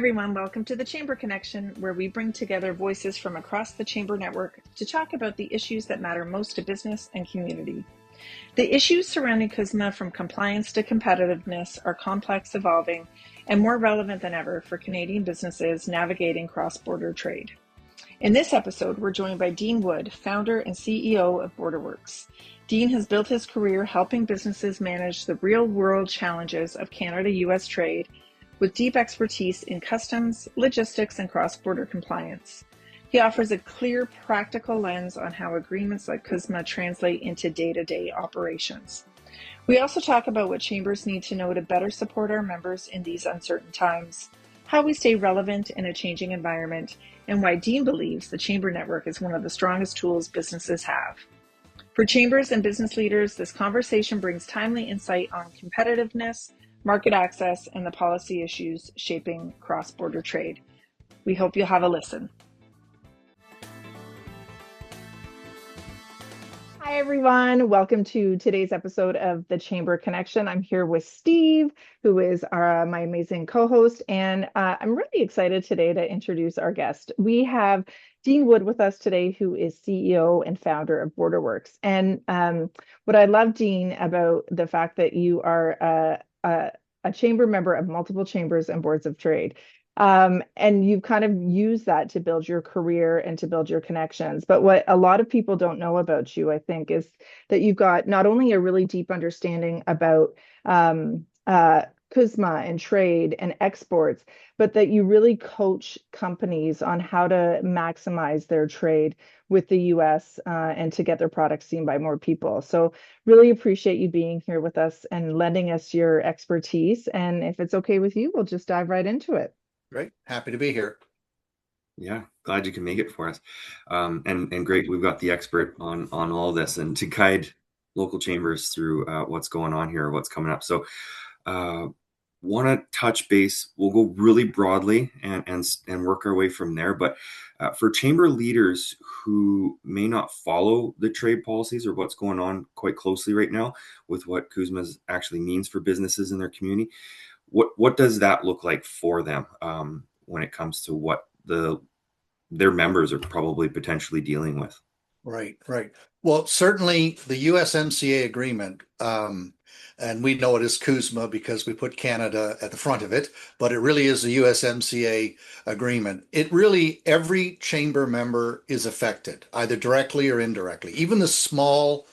everyone, welcome to the Chamber Connection, where we bring together voices from across the Chamber network to talk about the issues that matter most to business and community. The issues surrounding CUSMA, from compliance to competitiveness, are complex, evolving, and more relevant than ever for Canadian businesses navigating cross-border trade. In this episode, we're joined by Dean Wood, founder and CEO of BorderWorx. Dean has built his career helping businesses manage the real-world challenges of Canada-US trade with deep expertise in customs, logistics, and cross-border compliance. He offers a clear, practical lens on how agreements like CUSMA translate into day-to-day operations. We also talk about what chambers need to know to better support our members in these uncertain times, how we stay relevant in a changing environment, and why Dean believes the Chamber Network is one of the strongest tools businesses have. For chambers and business leaders, this conversation brings timely insight on competitiveness, market access, and the policy issues shaping cross-border trade. We hope you'll have a listen. Hi, everyone. Welcome to today's episode of the Chamber Connection. I'm here with Steve, who is my amazing co-host, and I'm really excited today to introduce our guest. We have Dean Wood with us today, who is CEO and founder of BorderWorx. And what I love, Dean, about the fact that you are a chamber member of multiple chambers and boards of trade. And you've kind of used that to build your career and to build your connections. But what a lot of people don't know about you, I think, is that you've got not only a really deep understanding about CUSMA and trade and exports, but that you really coach companies on how to maximize their trade with the US and to get their products seen by more people. So really appreciate you being here with us and lending us your expertise. And if it's okay with you, we'll just dive right into it. Great. Happy to be here. Yeah, glad you can make it for us. And great, we've got the expert on all this and to guide local chambers through what's going on here, what's coming up. So want to touch base. We'll go really broadly and work our way from there. But for chamber leaders who may not follow the trade policies or what's going on quite closely right now with what CUSMA actually means for businesses in their community, what does that look like for them when it comes to what their members are probably potentially dealing with? Right. Well, certainly the USMCA agreement, and we know it as CUSMA because we put Canada at the front of it, but it really is the USMCA agreement. Every chamber member is affected, either directly or indirectly. Even the small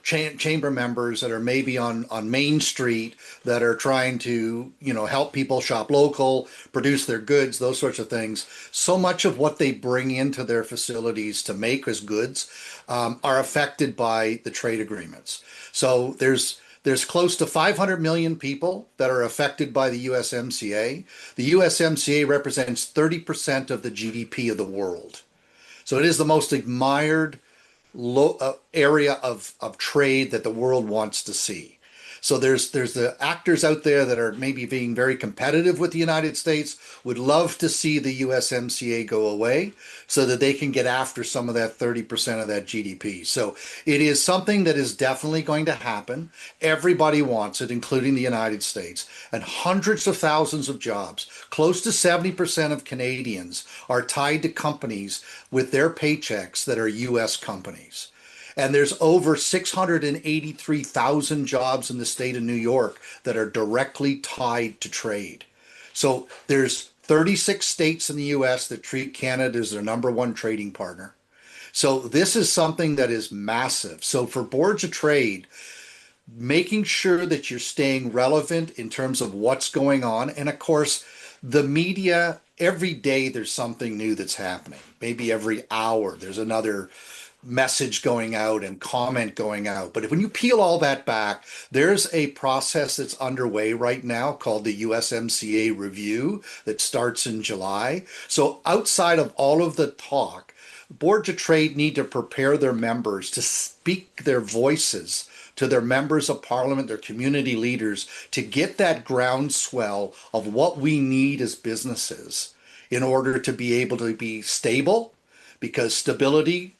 chamber members that are maybe on Main Street that are trying to, help people shop local, produce their goods, those sorts of things. So much of what they bring into their facilities to make as goods are affected by the trade agreements. So there's close to 500 million people that are affected by the USMCA. The USMCA represents 30% of the GDP of the world. So it is the most admired area of trade that the world wants to see. So there's the actors out there that are maybe being very competitive with the United States, would love to see the USMCA go away so that they can get after some of that 30% of that GDP. So it is something that is definitely going to happen. Everybody wants it, including the United States. And hundreds of thousands of jobs, close to 70% of Canadians, are tied to companies with their paychecks that are US companies. And there's over 683,000 jobs in the state of New York that are directly tied to trade. So there's 36 states in the US that treat Canada as their number one trading partner. So this is something that is massive. So for boards of trade, making sure that you're staying relevant in terms of what's going on. And of course, the media, every day there's something new that's happening. Maybe every hour there's another message going out and comment going out. But when you peel all that back, there's a process that's underway right now called the USMCA review that starts in July. So outside of all of the talk, boards of trade need to prepare their members to speak their voices to their members of parliament, their community leaders, to get that groundswell of what we need as businesses in order to be able to be stable, because stability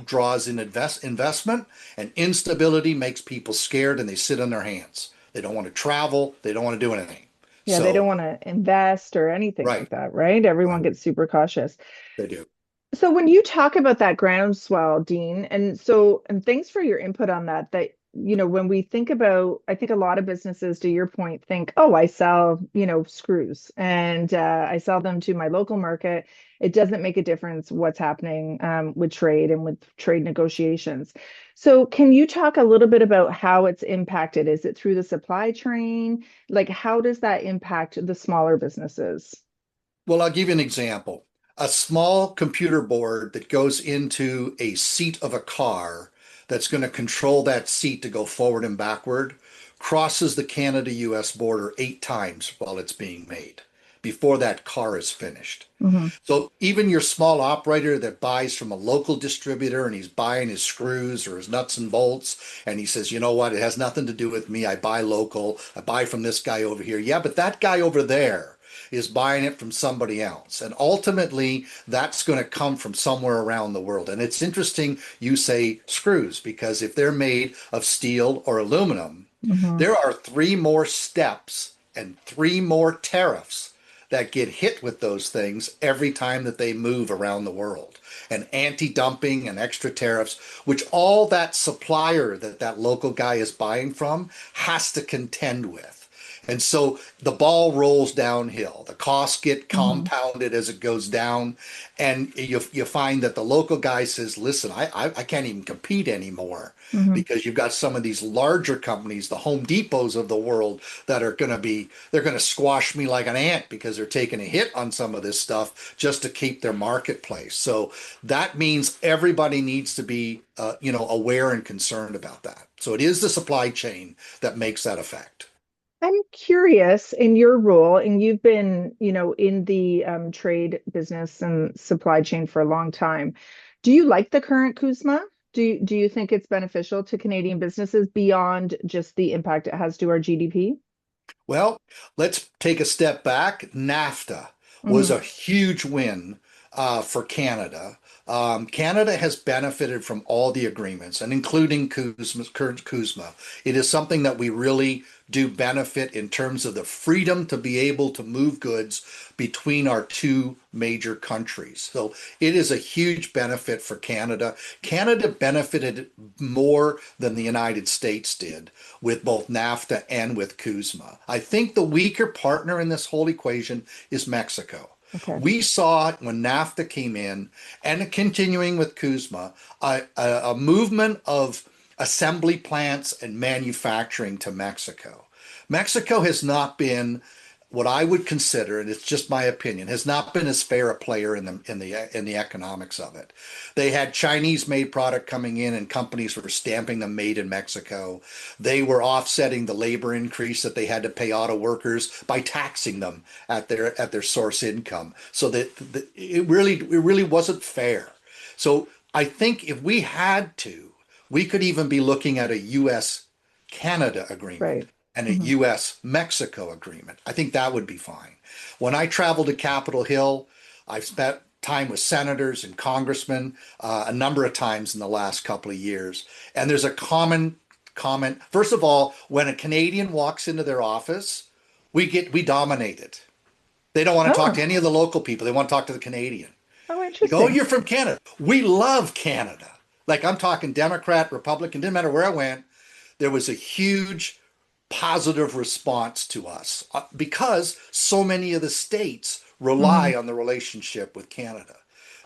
draws in investment, and instability makes people scared and they sit on their hands. They don't want to travel. They don't want to do anything. Yeah, they don't So, want to invest or anything like right, that, right? Everyone right, gets super cautious. they do. So when you talk about that groundswell, Dean, and thanks for your input on that, when we think about, I think a lot of businesses, to your point, think, oh, I sell, screws and I sell them to my local market. It doesn't make a difference what's happening with trade and with trade negotiations. So can you talk a little bit about how it's impacted? Is it through the supply chain? Like, how does that impact the smaller businesses? Well, I'll give you an example. A small computer board that goes into a seat of a car that's going to control that seat to go forward and backward crosses the Canada-US border 8 times while it's being made before that car is finished. Hmm. So even your small operator that buys from a local distributor and he's buying his screws or his nuts and bolts and he says, you know what, it has nothing to do with me. I buy local. I buy from this guy over here. Yeah, but that guy over there is buying it from somebody else. And ultimately, that's going to come from somewhere around the world. And it's interesting you say screws because if they're made of steel or aluminum, Hmm. there are 3 more steps and 3 more tariffs that get hit with those things every time that they move around the world. And anti-dumping and extra tariffs, which all that supplier that that local guy is buying from has to contend with. And so the ball rolls downhill. The costs get Hmm. compounded as it goes down. And you find that the local guy says, listen, I can't even compete anymore Hmm. because you've got some of these larger companies, the Home Depots of the world, that are going to be, they're going to squash me like an ant because they're taking a hit on some of this stuff just to keep their marketplace. So that means everybody needs to be, aware and concerned about that. So it is the supply chain that makes that effect. I'm curious in your role, and you've been, in the trade business and supply chain for a long time. Do you like the current CUSMA? Do you think it's beneficial to Canadian businesses beyond just the impact it has to our GDP? Well, let's take a step back. NAFTA was Hmm. a huge win for Canada. Canada has benefited from all the agreements, and including CUSMA, current CUSMA. It is something that we really do benefit in terms of the freedom to be able to move goods between our 2 major countries. So it is a huge benefit for Canada. Canada benefited more than the United States did with both NAFTA and with CUSMA. I think the weaker partner in this whole equation is Mexico. Okay. We saw when NAFTA came in and continuing with CUSMA, a movement of assembly plants and manufacturing to Mexico. Mexico has not been what I would consider, and it's just my opinion, has not been as fair a player in the economics of it. They had Chinese made product coming in and companies were stamping them made in Mexico. They were offsetting the labor increase that they had to pay auto workers by taxing them at their source income. So that it really wasn't fair. So I think if we had to, we could even be looking at a US Canada agreement Right. and a Hmm. US Mexico agreement. I think that would be fine. When I travel to Capitol Hill, I've spent time with senators and congressmen a number of times in the last couple of years. And there's a common comment. First of all, when a Canadian walks into their office, we dominate it. They don't want to talk to Oh, any of the local people. They want to talk to the Canadian. oh, They go, oh, interesting. you're from Canada. We love Canada. Like I'm talking Democrat, Republican, didn't matter where I went. There was a huge positive response to us because so many of the states Hmm. rely on the relationship with Canada.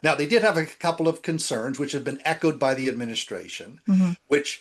Now, they did have a couple of concerns, which have been echoed by the administration, Hmm. which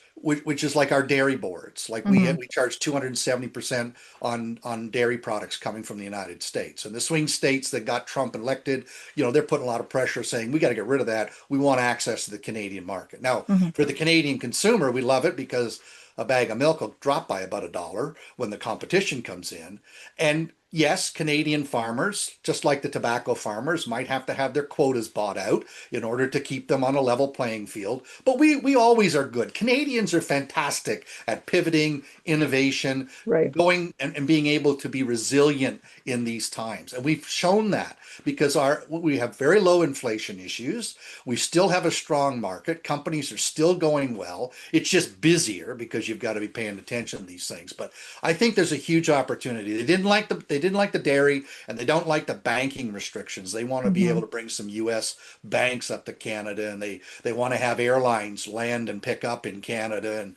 is like our dairy boards. Like we Hmm. we charge 270% on dairy products coming from the United States. And the swing states that got Trump elected, they're putting a lot of pressure saying we got to get rid of that. We want access to the Canadian market. Now, Hmm. for the Canadian consumer, we love it because a bag of milk will drop by about $1 when the competition comes in. And yes, Canadian farmers, just like the tobacco farmers, might have to have their quotas bought out in order to keep them on a level playing field. But we always are good. Canadians are fantastic at pivoting, innovation, Right. going and being able to be resilient in these times. And we've shown that because we have very low inflation issues. We still have a strong market. Companies are still going well. It's just busier because you've got to be paying attention to these things. But I think there's a huge opportunity. They they didn't like the dairy, and they don't like the banking restrictions. They want to be able Hmm. to bring some U.S. banks up to Canada, and they want to have airlines land and pick up in Canada, and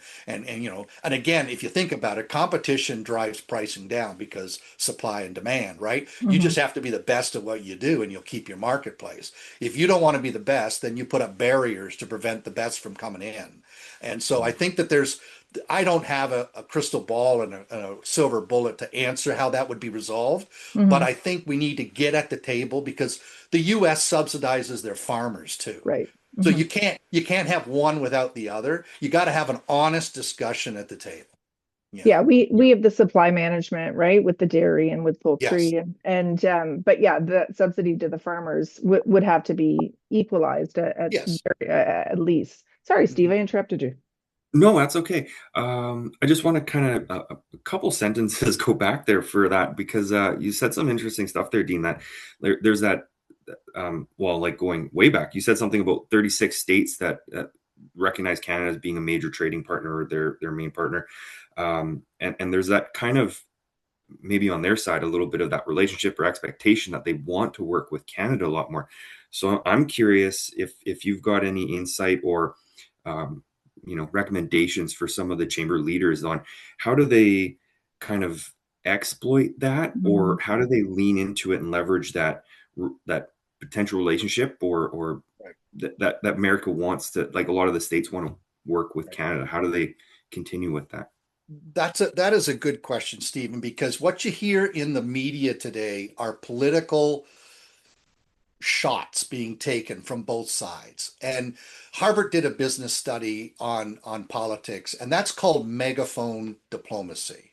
and again, if you think about it, competition drives pricing down because supply and demand, right? You Hmm. just have to be the best at what you do, and you'll keep your marketplace. If you don't want to be the best, then you put up barriers to prevent the best from coming in. And so I think that I don't have a crystal ball and a silver bullet to answer how that would be resolved, but Hmm. I think we need to get at the table because the U.S. subsidizes their farmers too. Right. So Hmm. you can't have one without the other. You got to have an honest discussion at the table. Yeah, we have the supply management, right, with the dairy and with Yes. poultry and but yeah, the subsidy to the farmers would have to be equalized Yes. at least. Sorry, Steve, Mhm. I interrupted you. No, that's okay. I just want to kind of a couple sentences go back there for that because you said some interesting stuff there, Dean. That there's that well, like going way back, you said something about 36 states that recognize Canada as being a major trading partner or their main partner, and there's that kind of maybe on their side a little bit of that relationship or expectation that they want to work with Canada a lot more. So I'm curious if you've got any insight or um, recommendations for some of the chamber leaders on how do they kind of exploit that, or Mhm. how do they lean into it and leverage that potential relationship, or Right. that America wants to, like a lot of the states want to work with Right. Canada. How do they continue with that? That is a good question, Stephen, because what you hear in the media today are political shots being taken from both sides. And Harvard did a business study on politics, and that's called megaphone diplomacy,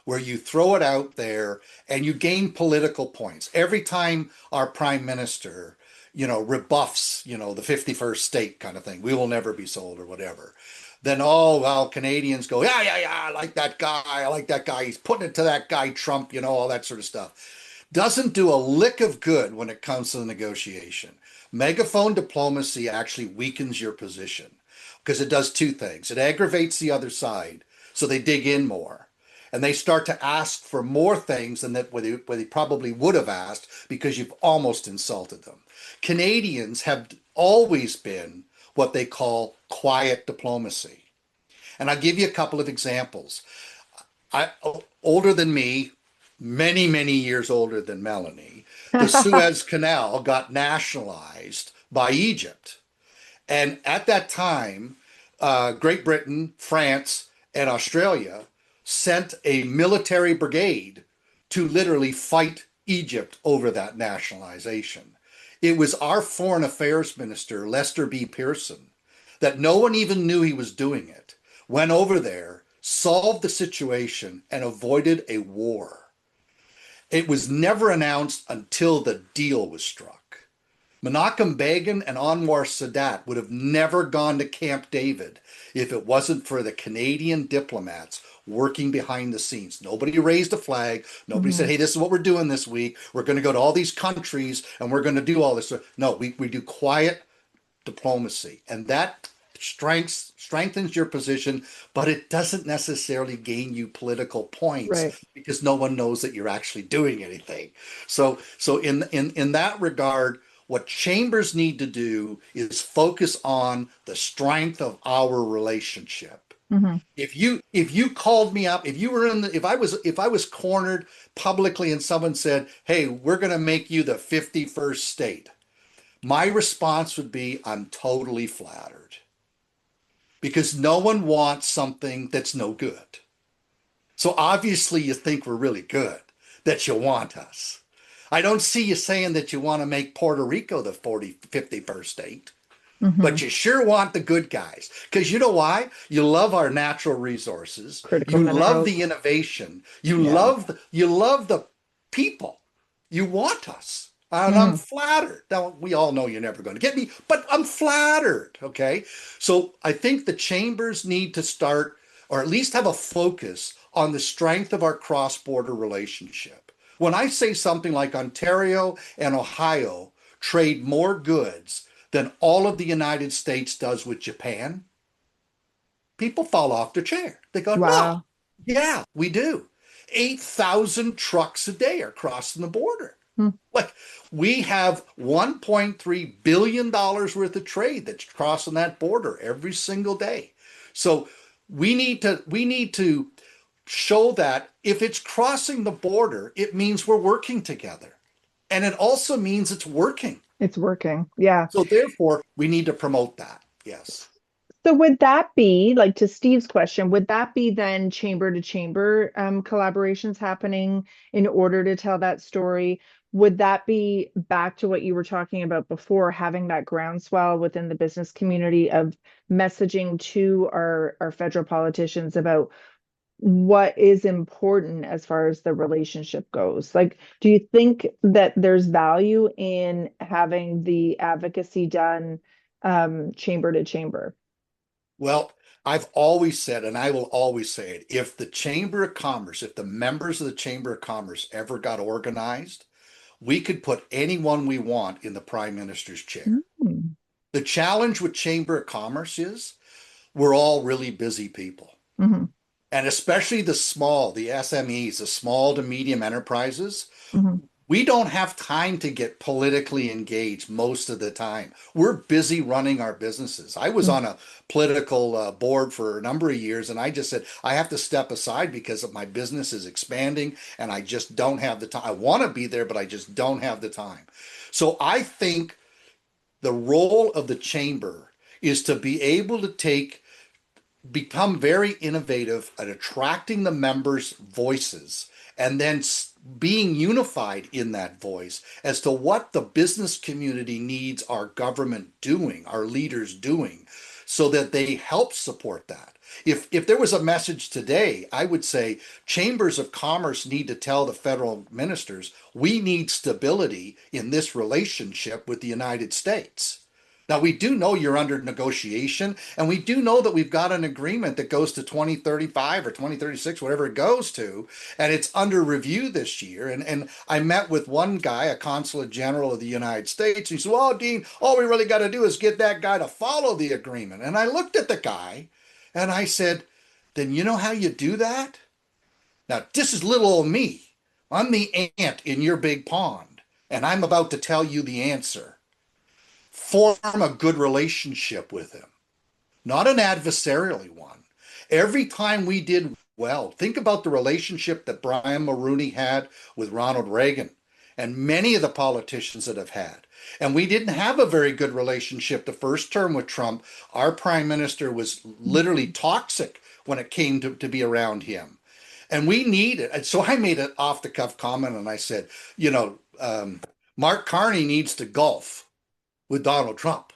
where you throw it out there and you gain political points. Every time our prime minister, rebuffs, the 51st state kind of thing, we will never be sold or whatever. Then, oh, well, Canadians go, yeah, yeah, yeah, I like that guy. I like that guy. He's putting it to that guy, Trump, all that sort of stuff. Doesn't do a lick of good when it comes to the negotiation. Megaphone diplomacy actually weakens your position because it does two things. It aggravates the other side, so they dig in more. And they start to ask for more things than that where they probably would have asked because you've almost insulted them. Canadians have always been what they call quiet diplomacy. And I'll give you a couple of examples. I older than me, many, many years older than Melanie, the Suez Canal got nationalized by Egypt. And at that time, Great Britain, France, and Australia sent a military brigade to literally fight Egypt over that nationalization. It was our foreign affairs minister, Lester B. Pearson, that no one even knew he was doing it, went over there, solved the situation, and avoided a war. It was never announced until the deal was struck. Menachem Begin and Anwar Sadat would have never gone to Camp David if it wasn't for the Canadian diplomats working behind the scenes. Nobody raised a flag. Nobody said, Mhm. hey, this is what we're doing this week. We're going to go to all these countries and we're going to do all this. No, we do quiet diplomacy. And that strengthens your position, but it doesn't necessarily gain you political points Right. because no one knows that you're actually doing anything. So in that regard, what chambers need to do is focus on the strength of our relationship. Hmm. If you called me up, if you were in the if I was cornered publicly and someone said, "Hey, we're going to make you the 51st state." My response would be, I'm totally flattered because no one wants something that's no good. So obviously you think we're really good, that you want us. I don't see you saying that you want to make Puerto Rico the 51st state, Hmm. but you sure want the good guys. Because you know why? You love our natural resources. Critical You love minerals. the innovation. You Yeah. love the people. You want us. And I'm Hmm. flattered. Now, we all know you're never going to get me, but I'm flattered. Okay. So I think the chambers need to start, or at least have a focus on the strength of our cross border relationship. When I say something like Ontario and Ohio trade more goods than all of the United States does with Japan, people fall off their chair. They go, no, Wow. yeah, we do. 8,000 trucks a day are crossing the border. Hmm. Like we have $1.3 billion worth of trade that's crossing that border every single day. So we need to show that if it's crossing the border, it means we're working together. And it also means it's working. It's working. Yeah. So therefore, we need to promote that. Yes. So would that be, like to Steve's question, would that be then chamber to chamber collaborations happening in order to tell that story? Would that be back to what you were talking about before, having that groundswell within the business community of messaging to our federal politicians about what is important as far as the relationship goes? Like, do you think that there's value in having the advocacy done chamber to chamber? Well, I've always said, and I will always say it, if the Chamber of Commerce, if the members of the Chamber of Commerce ever got organized, we could put anyone we want in the Prime Minister's chair. Mm. The challenge with Chamber of Commerce is we're all really busy people. Mhm, And especially the SMEs, the small to medium enterprises, mhm, we don't have time to get politically engaged most of the time. We're busy running our businesses. I was mm, on a political board for a number of years, and I just said, I have to step aside because my business is expanding and I just don't have the time. I want to be there, but I just don't have the time. So I think the role of the chamber is to be able to become very innovative at attracting the members' voices and then being unified in that voice as to what the business community needs our government doing, our leaders doing, so that they help support that. If there was a message today, I would say chambers of commerce need to tell the federal ministers, we need stability in this relationship with the United States. Now, we do know you're under negotiation, and we do know that we've got an agreement that goes to 2035 or 2036, whatever it goes to, and it's under review this year. And I met with one guy, a consulate general of the United States. And he said, well, Dean, all we really got to do is get that guy to follow the agreement. And I looked at the guy and I said, then you know how you do that? Now, this is little old me. I'm the ant in your big pond, and I'm about to tell you the answer. Form a good relationship with him, not an adversarially one. Every time we did well, think about the relationship that Brian Mulroney had with Ronald Reagan and many of the politicians that have had. And we didn't have a very good relationship the first term with Trump. Our prime minister was literally toxic when it came to be around him. And we need it. And so I made an off the cuff comment and I said, Mark Carney needs to golf with Donald Trump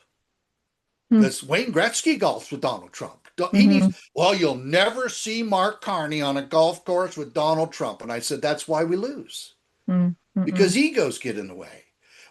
mm, because Wayne Gretzky golfs with Donald Trump. He needs, mhm, well, you'll never see Mark Carney on a golf course with Donald Trump. And I said, that's why we lose, mm, mm, because egos get in the way.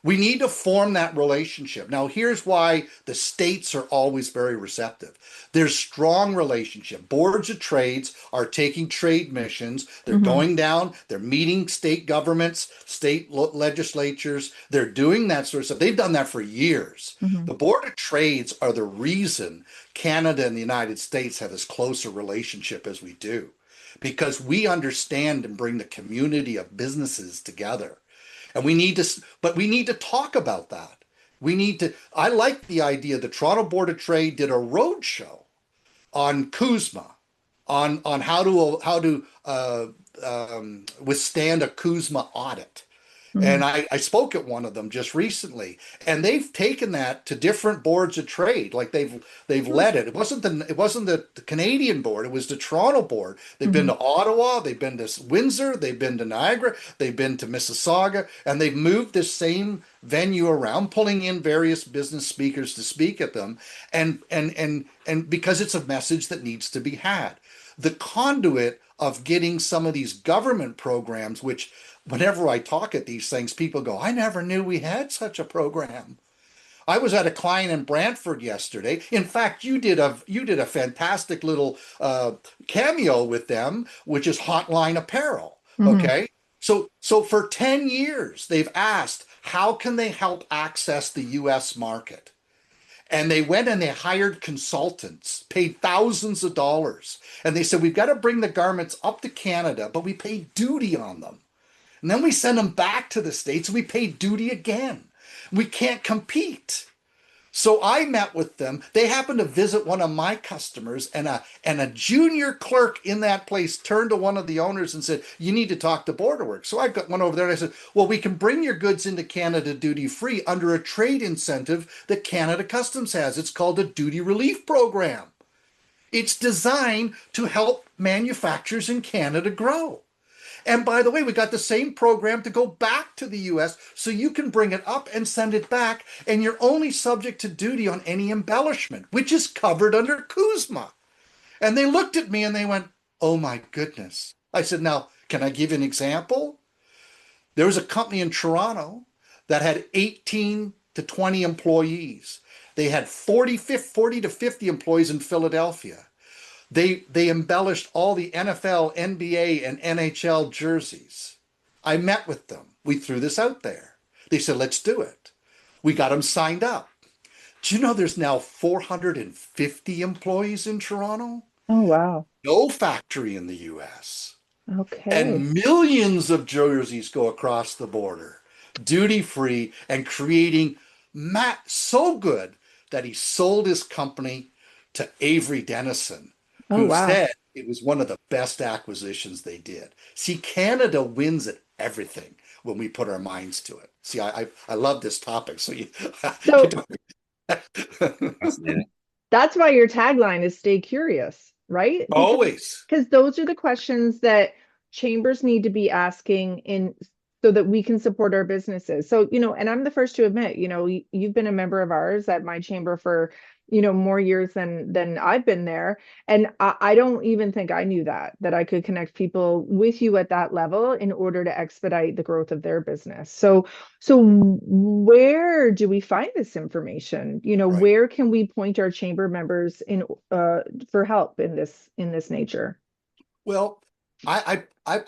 We need to form that relationship. Now, here's why the states are always very receptive. There's strong relationship. Boards of trades are taking trade missions. They're mhm, going down. They're meeting state governments, state legislatures. They're doing that sort of stuff. They've done that for years. mhm. The Board of Trades are the reason Canada and the United States have as close a relationship as we do, because we understand and bring the community of businesses together. And we need to talk about that. I like the idea the Toronto Board of Trade did a road show on CUSMA, on how to withstand a CUSMA audit. And Mhm. I spoke at one of them just recently, and they've taken that to different boards of trade. Like they've Mm, led it. It wasn't the Canadian board. It was the Toronto board. They've been mhm, to Ottawa. They've been to Windsor. They've been to Niagara. They've been to Mississauga, and they've moved this same venue around, pulling in various business speakers to speak at them, and because it's a message that needs to be had. The conduit of getting some of these government programs, which whenever I talk at these things, people go, I never knew we had such a program. I was at a client in Brantford yesterday. In fact, you did a fantastic little cameo with them, which is Hotline Apparel. mhm, Okay. So for 10 years, they've asked, how can they help access the US market? And they went and they hired consultants, paid thousands of dollars. And they said, we've got to bring the garments up to Canada, but we pay duty on them. And then we send them back to the States and we pay duty again. We can't compete. So I met with them. They happened to visit one of my customers, and a junior clerk in that place turned to one of the owners and said, "You need to talk to BorderWorx." So I went over there and I said, "Well, we can bring your goods into Canada duty free under a trade incentive that Canada Customs has. It's called a duty relief program. It's designed to help manufacturers in Canada grow." And by the way, we got the same program to go back to the US so you can bring it up and send it back, and you're only subject to duty on any embellishment, which is covered under CUSMA. And they looked at me and they went, "Oh my goodness." I said, "Now, can I give you an example?" There was a company in Toronto that had 18 to 20 employees. They had 40 to 50 employees in Philadelphia. They embellished all the NFL, NBA, and NHL jerseys. I met with them. We threw this out there. They said, "Let's do it." We got them signed up. Do you know there's now 450 employees in Toronto? Oh, wow. No factory in the US. Okay. And millions of jerseys go across the border, duty free, and creating Matt so good that he sold his company to Avery Dennison, Oh, who wow. said it was one of the best acquisitions they did. See, Canada wins at everything when we put our minds to it. See, I love this topic. So you So don't. Fascinating. that's why your tagline is stay curious, right? Always. Because those are the questions that chambers need to be asking in so that we can support our businesses. So, and I'm the first to admit, you've been a member of ours at my chamber for, more years than I've been there. And I don't even think I knew that I could connect people with you at that level in order to expedite the growth of their business. So where do we find this information? Right. Where can we point our chamber members in for help in this nature? Well, I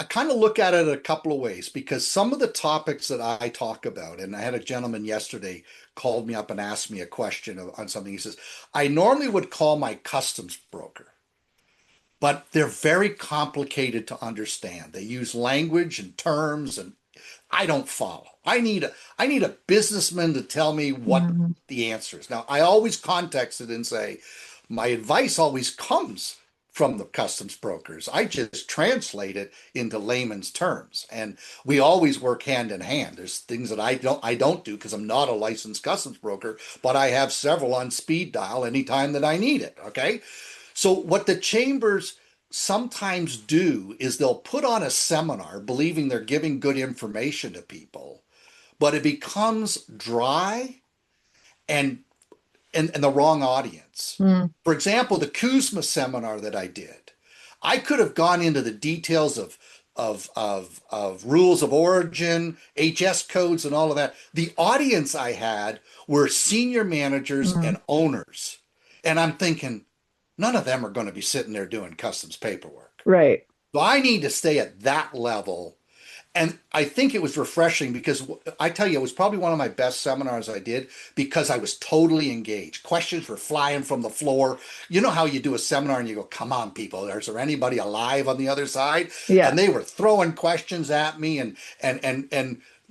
kind of look at it a couple of ways because some of the topics that I talk about, and I had a gentleman yesterday called me up and asked me a question on something. He says, "I normally would call my customs broker, but they're very complicated to understand. They use language and terms and I don't follow. I need a businessman to tell me what Mhm. the answer is." Now, I always context it and say, my advice always comes from the customs brokers. I just translate it into layman's terms, and we always work hand in hand. There's things that I don't do because I'm not a licensed customs broker, but I have several on speed dial anytime that I need it. Okay, so what the chambers sometimes do is they'll put on a seminar believing they're giving good information to people, but it becomes dry and and the wrong audience. Mm, For example, the CUSMA seminar that I did, I could have gone into the details of rules of origin, HS codes, and all of that. The audience I had were senior managers mm, and owners. And I'm thinking, none of them are going to be sitting there doing customs paperwork. right. So I need to stay at that level. And I think it was refreshing because I tell you, it was probably one of my best seminars I did because I was totally engaged. Questions were flying from the floor. You know how you do a seminar and you go, "Come on, people, is there anybody alive on the other side?" Yeah. And they were throwing questions at me and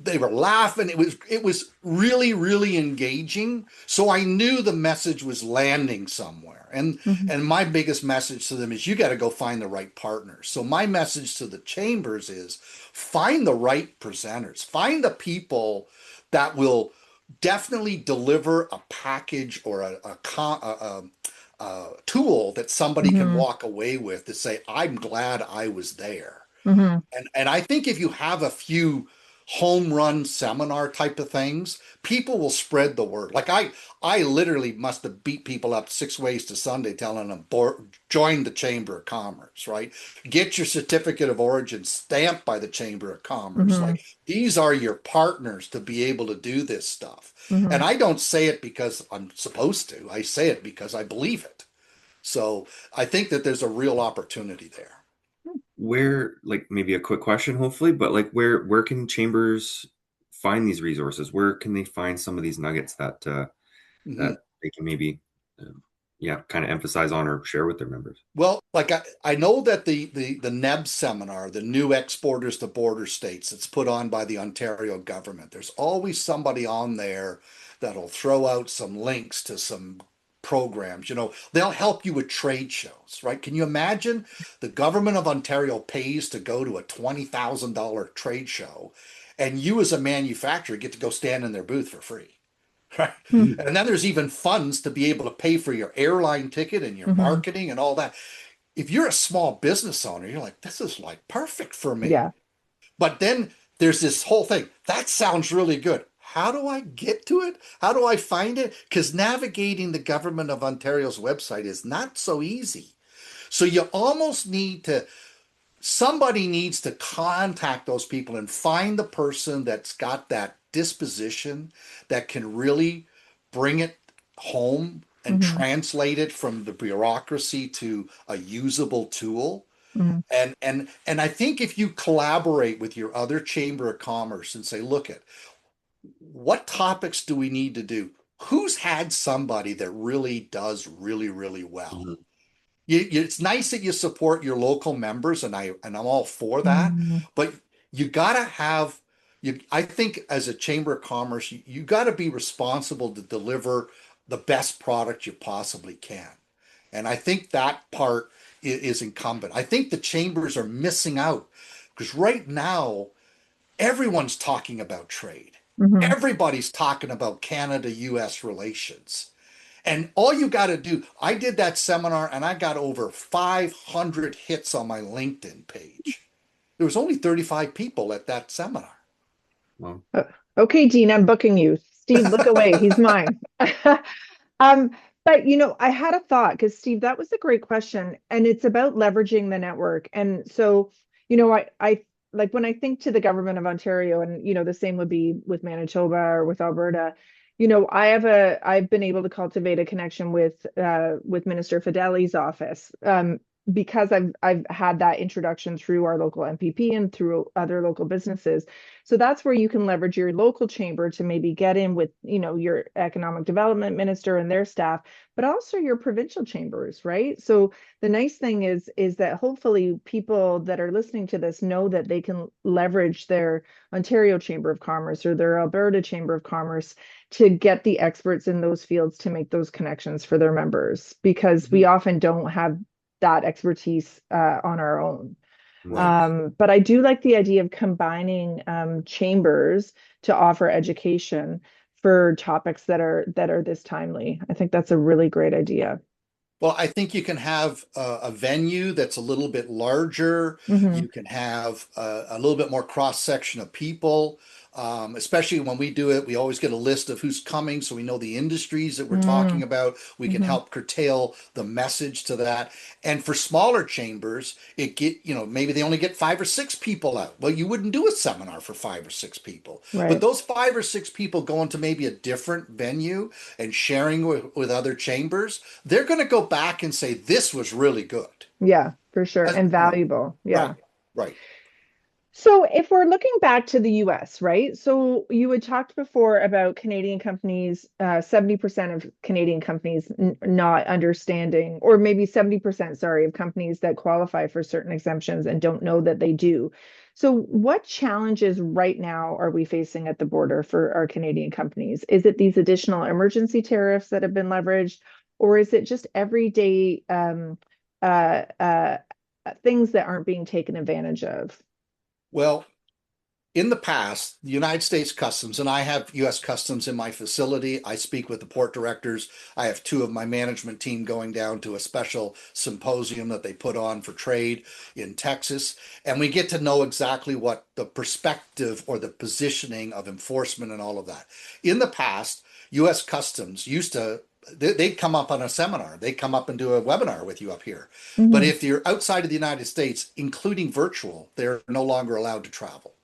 they were laughing. It was really, really engaging. So I knew the message was landing somewhere. And Mhm. and my biggest message to them is you got to go find the right partners. So my message to the chambers is find the right presenters, find the people that will definitely deliver a package or a tool that somebody can Mhm. walk away with to say, "I'm glad I was there." Mhm. And I think if you have a few home run seminar type of things, people will spread the word. Like I literally must have beat people up 6 ways to Sunday telling them join the Chamber of Commerce, right? Get your certificate of origin stamped by the Chamber of Commerce. Mhm. Like these are your partners to be able to do this stuff. And Mhm. I don't say it because I'm supposed to. I say it because I believe it. So I think that there's a real opportunity there. Where, like, maybe a quick question, hopefully, but like, where can chambers find these resources? Where can they find some of these nuggets that Mhm. they can maybe, kind of emphasize on or share with their members. Well, like I know that the NEB seminar, the New Exporters to Border States, it's put on by the Ontario government. There's always somebody on there that'll throw out some links to some programs. They'll help you with trade shows, right? Can you imagine the government of Ontario pays to go to a $20,000 trade show, and you as a manufacturer get to go stand in their booth for free? Right. Mm-hmm. And then there's even funds to be able to pay for your airline ticket and your Mm-hmm. marketing and all that. If you're a small business owner, you're like, this is like perfect for me. Yeah. But then there's this whole thing. That sounds really good. How do I get to it? How do I find it? Because navigating the government of Ontario's website is not so easy. So you almost need to, somebody needs to contact those people and find the person that's got that disposition that can really bring it home and Mm-hmm. translate it from the bureaucracy to a usable tool. Mm-hmm. And I think if you collaborate with your other chamber of commerce and say, look at what topics do we need to do? Who's had somebody that really does really, really well? Mm-hmm. It's nice that you support your local members, and I'm all for that. Mm-hmm. But you gotta have you. I think as a chamber of commerce, you got to be responsible to deliver the best product you possibly can, and I think that part is incumbent. I think the chambers are missing out because right now everyone's talking about trade. Mm-hmm. Everybody's talking about Canada-US relations. And all you got to do, I did that seminar and I got over 500 hits on my LinkedIn page. There was only 35 people at that seminar. Well, Okay, Dean, I'm booking you. Steve, look away. He's mine. Um, but I had a thought because Steve, that was a great question, and it's about leveraging the network. And so, I like when I think to the government of Ontario, and the same would be with Manitoba or with Alberta. I've been able to cultivate a connection with Minister Fideli's office, because I've had that introduction through our local MPP and through other local businesses. So that's where you can leverage your local chamber to maybe get in with, your economic development minister and their staff, but also your provincial chambers, right? So the nice thing is that hopefully people that are listening to this know that they can leverage their Ontario Chamber of Commerce or their Alberta Chamber of Commerce to get the experts in those fields to make those connections for their members, because we often don't have that expertise on our own. right. But I do like the idea of combining chambers to offer education for topics that are this timely. I think that's a really great idea. Well, I think you can have a venue that's a little bit larger. Mm-hmm. You can have a little bit more cross section of people. Especially when we do it, we always get a list of who's coming, so we know the industries that we're talking about. We can Mm-hmm. help curtail the message to that. And for smaller chambers, maybe they only get 5 or 6 people out. Well, you wouldn't do a seminar for 5 or 6 people, but Right. those 5 or 6 people going to maybe a different venue and sharing with other chambers, they're going to go back and say, this was really good. Yeah, for sure. As- And you know, valuable. right, Yeah. right. So if we're looking back to the US, right? So you had talked before about Canadian companies, 70% of Canadian companies not understanding, or maybe 70%, sorry, of companies that qualify for certain exemptions and don't know that they do. So what challenges right now are we facing at the border for our Canadian companies? Is it these additional emergency tariffs that have been leveraged, or is it just everyday uh, uh, things that aren't being taken advantage of? Well, in the past, the United States Customs, and I have U.S. Customs in my facility. I speak with the port directors. I have 2 of my management team going down to a special symposium that they put on for trade in Texas. And we get to know exactly what the perspective or the positioning of enforcement and all of that. In the past, U.S. Customs used to, they'd come up on a seminar. They'd come up and do a webinar with you up here. But Mhm. if you're outside of the United States, including virtual, they're no longer allowed to travel.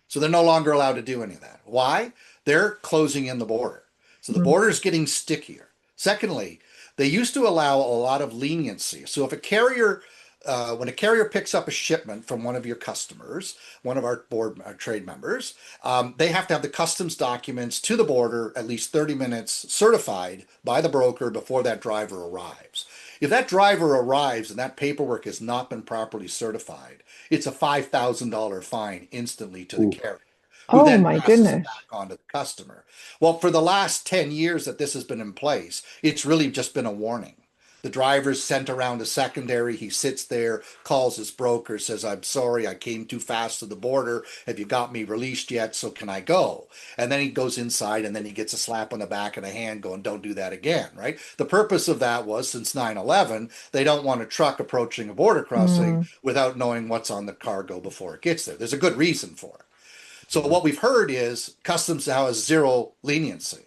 So they're no longer allowed to do any of that. Why? They're closing in the border. So the Mhm. border is getting stickier. Secondly, they used to allow a lot of leniency. So if a carrier when a carrier picks up a shipment from one of your customers, one of our board our trade members, they have to have the customs documents to the border at least 30 minutes certified by the broker before that driver arrives. If that driver arrives and that paperwork has not been properly certified, it's a $5,000 fine instantly to the Ooh. carrier, who Oh then my passes it goodness. back on to the customer. Well, for the last 10 years that this has been in place, it's really just been a warning. The driver's sent around a secondary. He sits there, calls his broker, says, I'm sorry, I came too fast to the border. Have you got me released yet? So can I go? And then he goes inside and then he gets a slap on the back and a hand going, don't do that again, right? The purpose of that was since 9/11, they don't want a truck approaching a border crossing Mm, without knowing what's on the cargo before it gets there. There's a good reason for it. So Mhm. what we've heard is customs now has zero leniency.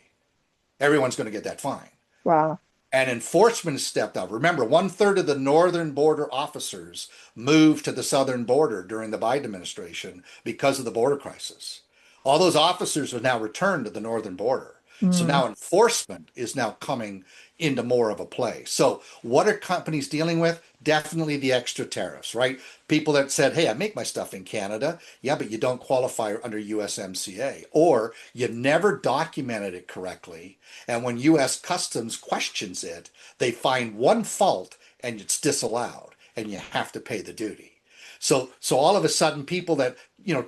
Everyone's going to get that fine. wow. And enforcement has stepped up. Remember, one third of the northern border officers moved to the southern border during the Biden administration because of the border crisis. All those officers are now returned to the northern border. So Mm, now enforcement is now coming into more of a play. So what are companies dealing with? Definitely the extra tariffs, right? People that said, hey, I make my stuff in Canada. Yeah, but you don't qualify under USMCA, or you never documented it correctly. And when US Customs questions it, they find one fault and it's disallowed and you have to pay the duty. So all of a sudden people that,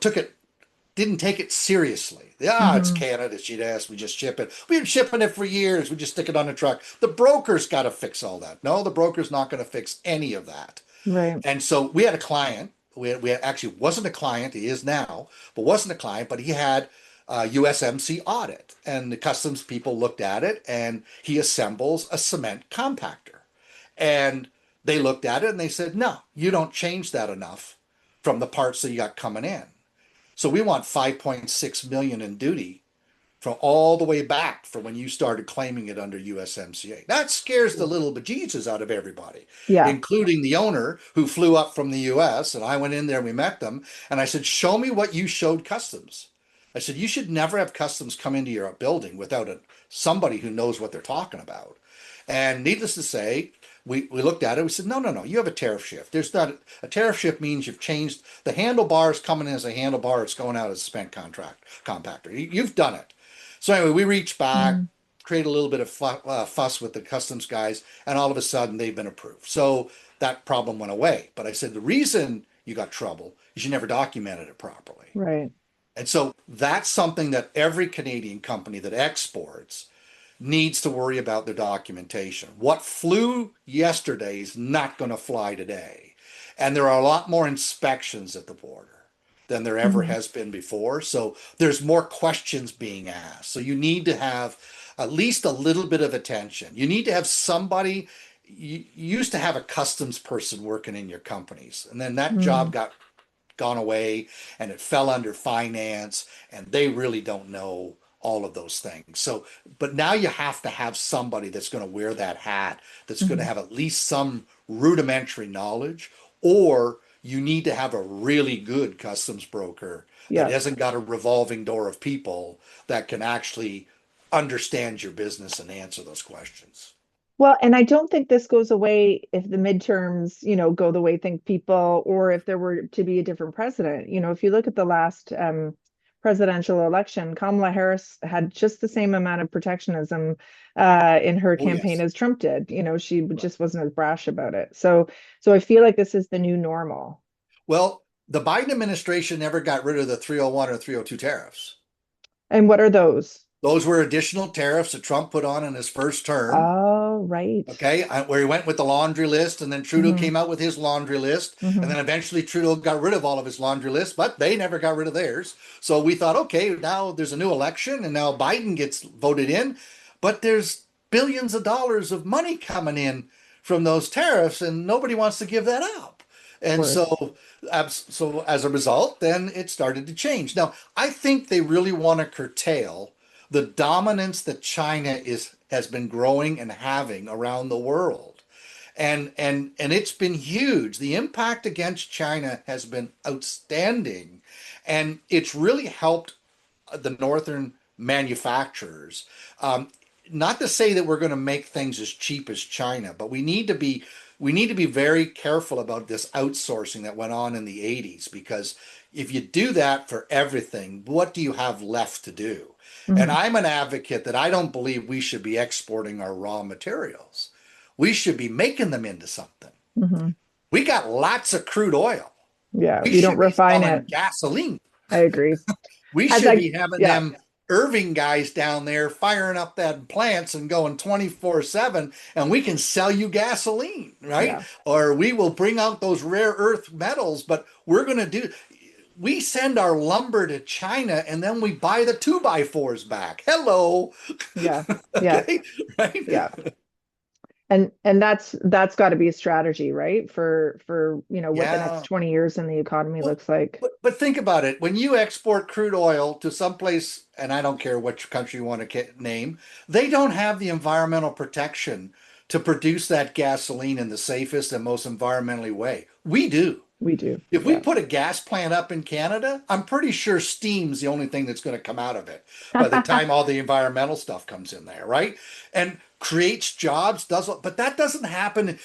took it didn't take it seriously. Yeah, it's hmm. Canada, she'd asked, we just ship it. We've been shipping it for years. We just stick it on a truck. The broker's got to fix all that. No, the broker's not going to fix any of that. Right. And so we had a client. We actually wasn't a client. He is now, but wasn't a client. But he had a USMC audit, and the customs people looked at it, and he assembles a cement compactor. And they looked at it and they said, "No, you don't change that enough from the parts that you got coming in. So we want 5.6 million in duty from all the way back from when you started claiming it under USMCA." That scares the little bejesus out of everybody, Yeah. including the owner who flew up from the US. And I went in there and we met them. And I said, show me what you showed customs. I said, you should never have customs come into your building without somebody who knows what they're talking about. And needless to say, we looked at it. We said, no, no, no, you have a tariff shift. There's not a tariff shift means you've changed the handlebars coming in as a handlebar. It's going out as a spent contract compactor. You've done it. So anyway, we reached back, Mm, created a little bit of fuss with the customs guys, and all of a sudden they've been approved. So that problem went away. But I said the reason you got trouble is you never documented it properly. right. And so that's something that every Canadian company that exports needs to worry about their documentation. What flew yesterday is not going to fly today. And there are a lot more inspections at the border than there ever Hmm. has been before. So there's more questions being asked. So you need to have at least a little bit of attention. You need to have somebody. You used to have a customs person working in your companies, and then that Mm, job got gone away and it fell under finance, and they really don't know all of those things. So, but now you have to have somebody that's going to wear that hat, that's going to hmm. have at least some rudimentary knowledge, or you need to have a really good customs broker that Yeah. hasn't got a revolving door of people that can actually understand your business and answer those questions. Well, and I don't think this goes away if the midterms, go the way think people, or if there were to be a different president. If you look at the last presidential election, Kamala Harris had just the same amount of protectionism in her Oh, campaign yes. as Trump did. She Right. just wasn't as brash about it. So I feel like this is the new normal. Well, the Biden administration never got rid of the 301 or 302 tariffs. And what are those? Those were additional tariffs that Trump put on in his first term. Oh, right. Okay, where he went with the laundry list, and then Trudeau Hmm. came out with his laundry list, and Hmm. then eventually Trudeau got rid of all of his laundry list, but they never got rid of theirs. So we thought, okay, now there's a new election, and now Biden gets voted in, but there's billions of dollars of money coming in from those tariffs, and nobody wants to give that up. Of And course. so as a result, then it started to change. Now, I think they really want to curtail the dominance that China is has been growing and having around the world. And it's been huge. The impact against China has been outstanding. And it's really helped the northern manufacturers. Um, not to say that we're going to make things as cheap as China, but we need to be very careful about this outsourcing that went on in the 80s, because if you do that for everything, what do you have left to do? And Hmm. I'm an advocate that I don't believe we should be exporting our raw materials. We should be making them into something. Hmm. We got lots of crude oil. Yeah, We we don't should be refine selling it. gasoline. I agree. We As should I, be having yeah, them Irving guys down there firing up that plants and going 24/7, and we can sell you gasoline, right? yeah, Or we will bring out those rare earth metals, but we send our lumber to China and then we buy the 2x4s back. Hello. yeah, yeah, Okay, right? yeah. And that's got to be a strategy, right? For what the next Yeah. 20 years in the economy Well, looks like. but think about it. When you export crude oil to someplace, and I don't care which country you want to name, they don't have the environmental protection to produce that gasoline in the safest and most environmentally way. We do. We do. If we Yeah. put a gas plant up in Canada, I'm pretty sure steam's the only thing that's going to come out of it by the time all the environmental stuff comes in there, right? And creates jobs, but that doesn't happen.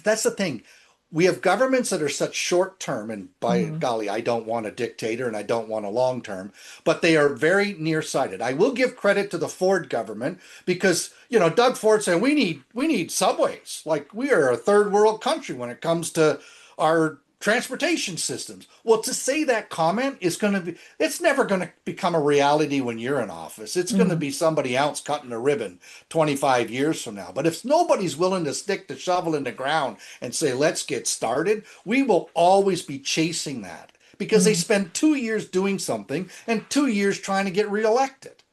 That's the thing. We have governments that are such short term, and by Hmm. golly, I don't want a dictator and I don't want a long term, but they are very nearsighted. I will give credit to the Ford government because, Doug Ford said we need subways. Like we are a third world country when it comes to our transportation systems. Well, to say that comment is going to be, it's never going to become a reality when you're in office. It's going to Hmm. be somebody else cutting a ribbon 25 years from now. But if nobody's willing to stick the shovel in the ground and say, let's get started, we will always be chasing that because they Hmm. spend 2 years doing something and 2 years trying to get reelected.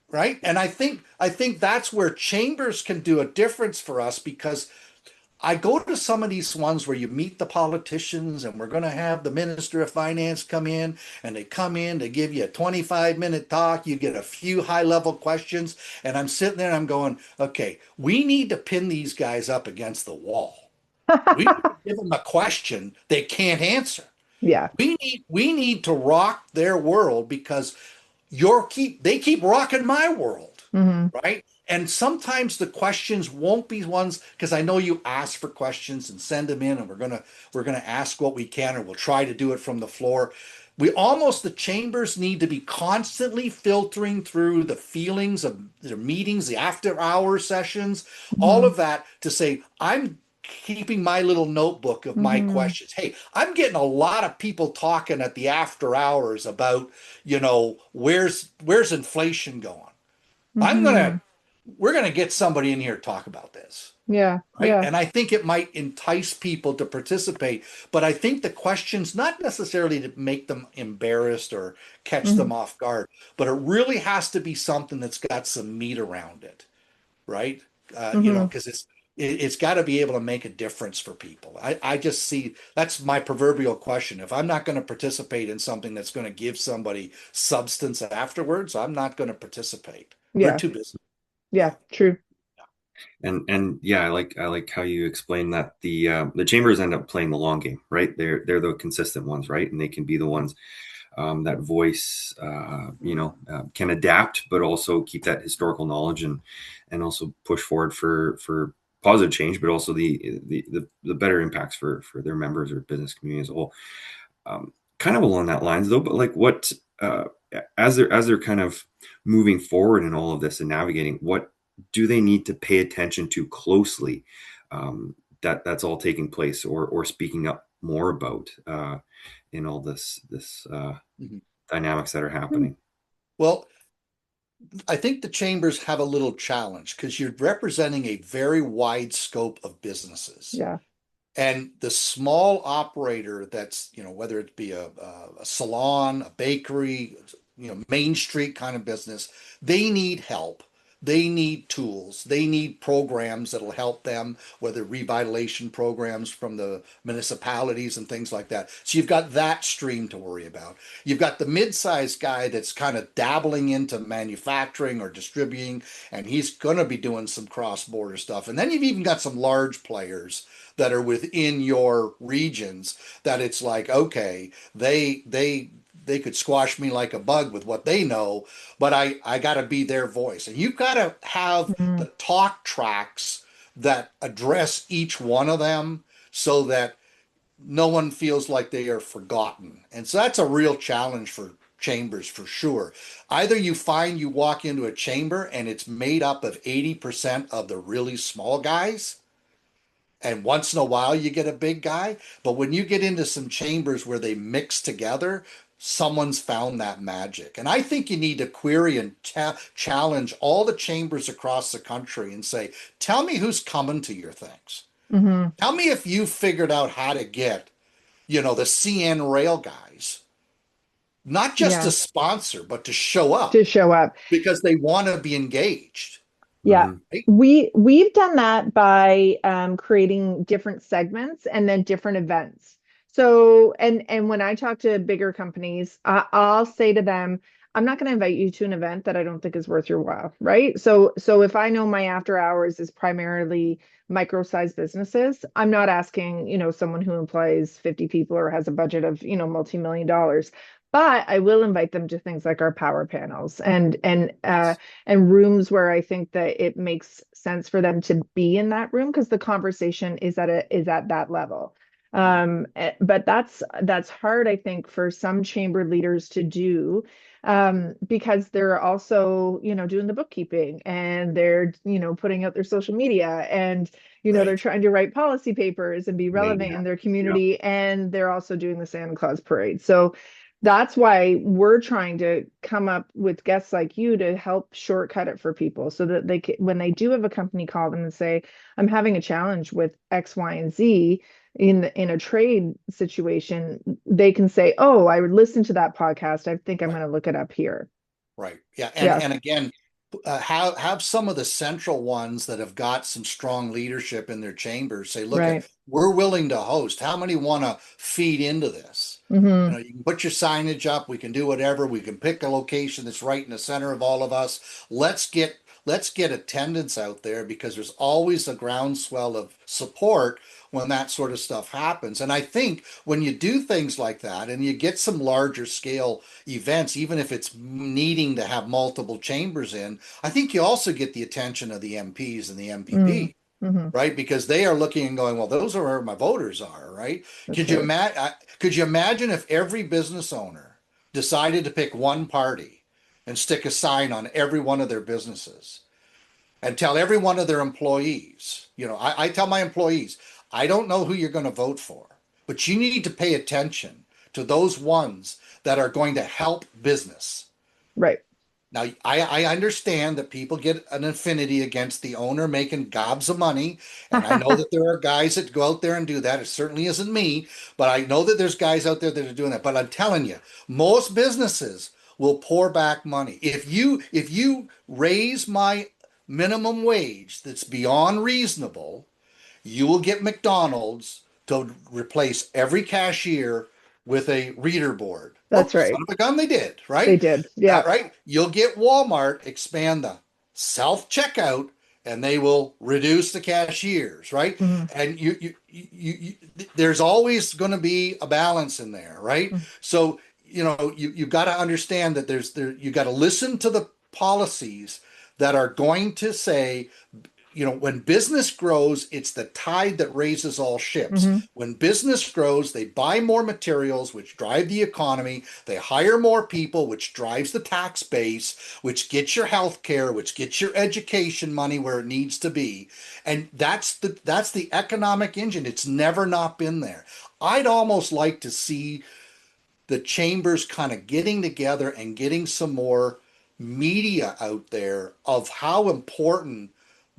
Right. And I think that's where chambers can do a difference for us because I go to some of these ones where you meet the politicians and we're going to have the Minister of Finance come in and they come in to give you a 25-minute talk. You get a few high level questions. And I'm sitting there and I'm going, okay, we need to pin these guys up against the wall. We need to give them a question they can't answer. Yeah. We need to rock their world because they keep rocking my world, Hmm. right? And sometimes the questions won't be ones because I know you ask for questions and send them in, and we're gonna ask what we can, or we'll try to do it from the floor. The chambers need to be constantly filtering through the feelings of their meetings, the after hour sessions, all Hmm. of that to say, I'm keeping my little notebook of my Hmm. questions. Hey, I'm getting a lot of people talking at the after hours about, where's inflation going? I'm Hmm. gonna we're gonna get somebody in here to talk about this. Yeah. Right. Yeah. And I think it might entice people to participate, but I think the questions, not necessarily to make them embarrassed or catch Hmm. them off guard, but it really has to be something that's got some meat around it, right? Hmm. Because it's got to be able to make a difference for people. I just see that's my proverbial question. If I'm not going to participate in something that's going to give somebody substance afterwards, I'm not going to participate. We're Yeah. too busy. Yeah. Yeah. True. And yeah, I like how you explain that the chambers end up playing the long game, right? They're the consistent ones, right? And they can be the ones that voice, can adapt, but also keep that historical knowledge and also push forward for positive change, but also the better impacts for their members or business community as a whole. Kind of along that lines, though, but like what as they're kind of moving forward in all of this and navigating, what do they need to pay attention to closely that's all taking place or speaking up more about in all this Mhm. dynamics that are Hmm. happening. Well, I think the chambers have a little challenge because you're representing a very wide scope of businesses. Yeah. And the small operator that's, whether it be a salon, a bakery, Main Street kind of business, they need help. They need tools. They need programs that'll help them, whether revitalization programs from the municipalities and things like that. So you've got that stream to worry about. You've got the mid-sized guy that's kind of dabbling into manufacturing or distributing, and he's going to be doing some cross-border stuff. And then you've even got some large players that are within your regions that it's like, okay, they could squash me like a bug with what they know, but I got to be their voice. And you've got to have Mhm. the talk tracks that address each one of them so that no one feels like they are forgotten. And so that's a real challenge for chambers for sure. Either you find you walk into a chamber and it's made up of 80% of the really small guys, and once in a while you get a big guy. But when you get into some chambers where they mix together, someone's found that magic. And I think you need to query and challenge all the chambers across the country and say, tell me who's coming to your things. Mhm. Tell me if you figured out how to get, the CN Rail guys, not just to Yeah, sponsor, but to show to up show up. because they want to be engaged. Yeah. Mhm. Right? We've done that by creating different segments and then different events. So and when I talk to bigger companies, I'll say to them, I'm not going to invite you to an event that I don't think is worth your while, right? So if I know my after hours is primarily micro-sized businesses, I'm not asking, someone who employs 50 people or has a budget of, multi-million dollars. But I will invite them to things like our power panels Yes. and rooms where I think that it makes sense for them to be in that room because the conversation is at that level. Yeah. But that's hard, I think, for some chamber leaders to do because they're also, doing the bookkeeping and they're, putting out their social media and, they're Right. trying to write policy papers and be relevant Maybe. in their Yeah. community and they're also doing the Santa Claus parade. So that's why we're trying to come up with guests like you to help shortcut it for people so that they can, when they do have a company call them and say, I'm having a challenge with X, Y, and Z in a trade situation, they can say, oh, I would listen to that podcast. I think I'm Right. going to look it up here. Right. Yeah. And Yeah, and again, have some of the central ones that have got some strong leadership in their chambers say, look, right. we're willing to host. How many want to feed into this? Hmm. You can put your signage up. We can do whatever. We can pick a location that's right in the center of all of us. Let's get attendance out there because there's always a groundswell of support when that sort of stuff happens. And I think when you do things like that and you get some larger scale events, even if it's needing to have multiple chambers in, I think you also get the attention of the MPs and the Mm. MPP, Hmm. right? Because they are looking and going, well, those are where my voters are, right? That's Could you right. imagine? Could you imagine if every business owner decided to pick one party and stick a sign on every one of their businesses and tell every one of their employees, I tell my employees, I don't know who you're going to vote for, but you need to pay attention to those ones that are going to help business. Right. Now, I understand that people get an affinity against the owner making gobs of money. And I know that there are guys that go out there and do that. It certainly isn't me, but I know that there's guys out there that are doing that. But I'm telling you, most businesses will pour back money. If you raise my minimum wage that's beyond reasonable, you will get McDonald's to replace every cashier with a reader board. Oh, That's son right. of a gun, they did, They right? did. Yeah. Right? You'll get Walmart expand the self checkout and they will reduce the cashiers, right? Hmm. And there's always going to be a balance in there, right? So, you got to understand that you got to listen to the policies that are going to say, when business grows, it's the tide that raises all ships. Hmm. When business grows, they buy more materials, which drive the economy. They hire more people, which drives the tax base, which gets your health care, which gets your education money where it needs to be. And that's the economic engine. It's never not been there. I'd almost like to see the chambers kind of getting together and getting some more media out there of how important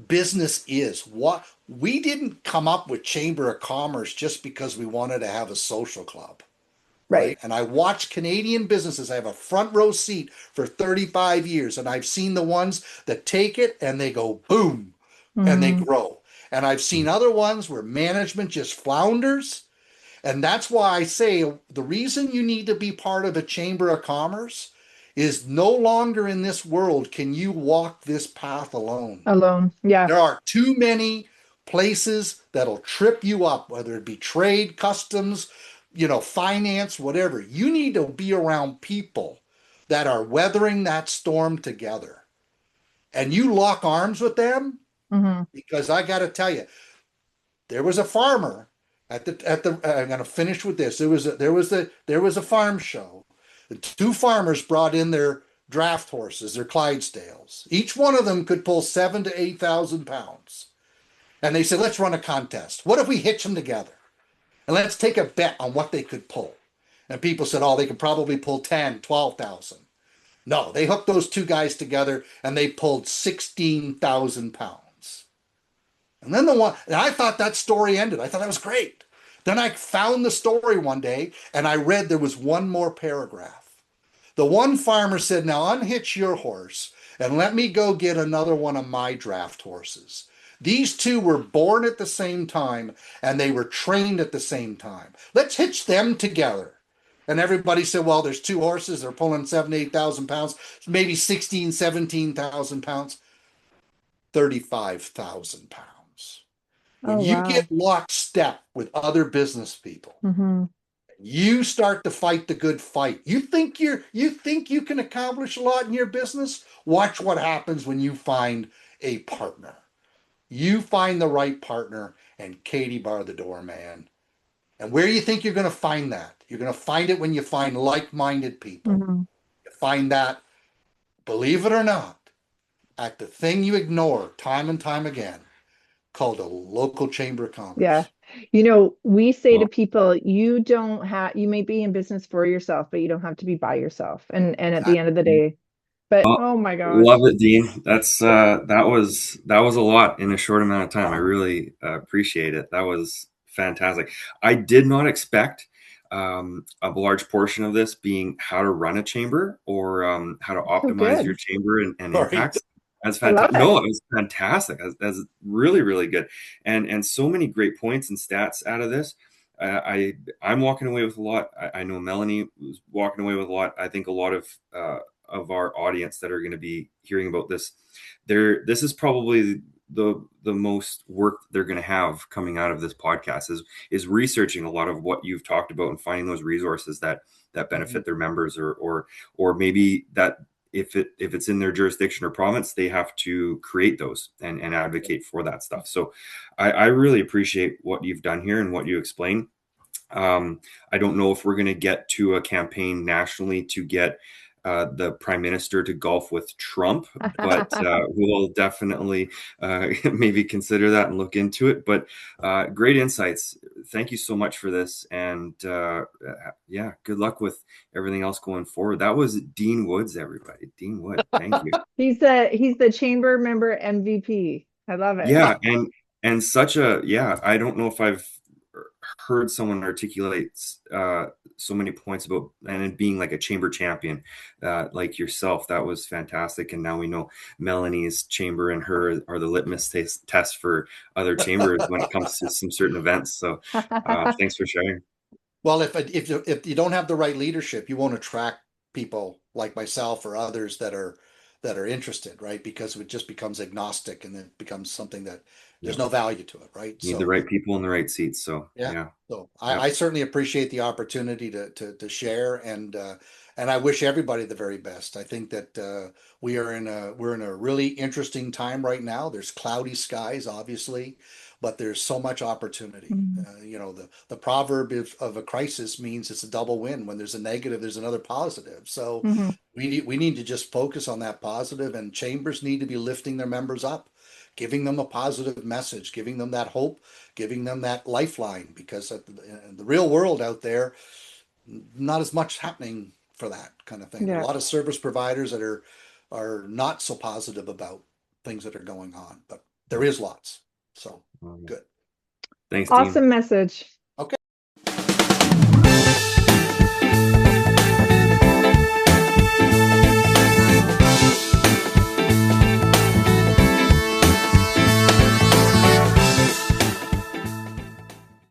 business is. What we didn't come up with Chamber of Commerce just because we wanted to have a social club, Right. right? And I watch Canadian businesses. I have a front row seat for 35 years, and I've seen the ones that take it and they go boom and they Hmm. grow. And I've seen other ones where management just flounders. And that's why I say the reason you need to be part of a Chamber of Commerce is no longer in this world can you walk this path alone. Alone. Yeah. There are too many places that'll trip you up, whether it be trade, customs, finance, whatever. You need to be around people that are weathering that storm together. And you lock arms with them Mm-hmm. because I got to tell you, there was a farmer at the I'm going to finish with this. There was a farm show. The two farmers brought in their draft horses, their Clydesdales. Each one of them could pull 7 to 8,000 pounds. And they said, let's run a contest. What if we hitch them together? And let's take a bet on what they could pull. And people said, oh, they could probably pull 10, 12,000. No, they hooked those two guys together and they pulled 16,000 pounds. And then and I thought that story ended. I thought that was great. Then I found the story one day and I read there was one more paragraph. The one farmer said, now unhitch your horse and let me go get another one of my draft horses. These two were born at the same time and they were trained at the same time. Let's hitch them together. And everybody said, well, there's two horses. They're pulling 7,000 to 8,000 pounds, maybe 16,000, 17,000 pounds, 35,000 pounds. When Oh, you wow. get lockstep with other business people, Mm-hmm. you start to fight the good fight. You think you can accomplish a lot in your business? Watch what happens when you find a partner. You find the right partner, and Katie bar the door, man. And where do you think you're going to find that? You're going to find it when you find like-minded people. Mm-hmm. You find that, believe it or not, at the thing you ignore time and time again, called a local chamber of Yeah. commerce. We say to Well, people, you may be in business for yourself, but you don't have to be by yourself. And at the end of the Exactly. day, but well, oh my love gosh. it, Dean. That was a lot in a short amount of time. I really appreciate it. That was fantastic. I did not expect a large portion of this being how to run a chamber or how to So optimize your good. chamber and Right. impacts. That's I love fantastic. it. No, it was fantastic. That's really, really good, and so many great points and stats out of this. I'm walking away with a lot. I know Melanie was walking away with a lot. I think a lot of our audience that are going to be hearing about this, this is probably the most work they're going to have coming out of this podcast is researching a lot of what you've talked about and finding those resources that Mhm. benefit their members or maybe that if it's in their jurisdiction or province, they have to create those and advocate for that stuff. So I really appreciate what you've done here and what you explained. I don't know if we're going to get to a campaign nationally to get the prime minister to golf with Trump, but we'll definitely maybe consider that and look into it. But great insights. Thank you so much for this. And yeah, good luck with everything else going forward. That was Dean Woods, everybody. Dean Wood. Thank you. He's the chamber member MVP. I love it. Yeah, and such a yeah. I don't know if I've heard someone articulate so many points about and it being like a chamber champion, like yourself. That was fantastic. And now we know Melanie's chamber and her are the litmus test for other chambers when it comes to some certain events. So thanks for sharing. Well, if you don't have the right leadership, you won't attract people like myself or others that are interested, right? Because it just becomes agnostic and it becomes something that Yeah, there's no value to it, right? need the So right people in the right seats. So yeah. yeah, So yeah, I certainly appreciate the opportunity to share and I wish everybody the very best. I think that we're in a really interesting time right now. There's cloudy skies, obviously, but there's so much opportunity. Mhm. The proverb of a crisis means it's a double win. When there's a negative, there's another positive. So Mhm. we need to just focus on that positive, and chambers need to be lifting their members up, giving them a positive message, giving them that hope, giving them that lifeline, because in the real world out there, not as much happening for that kind of thing. There are a Yeah. lot of service providers that are not so positive about things that are going on, but there is lots. So um, good. thanks, Dean. Awesome message.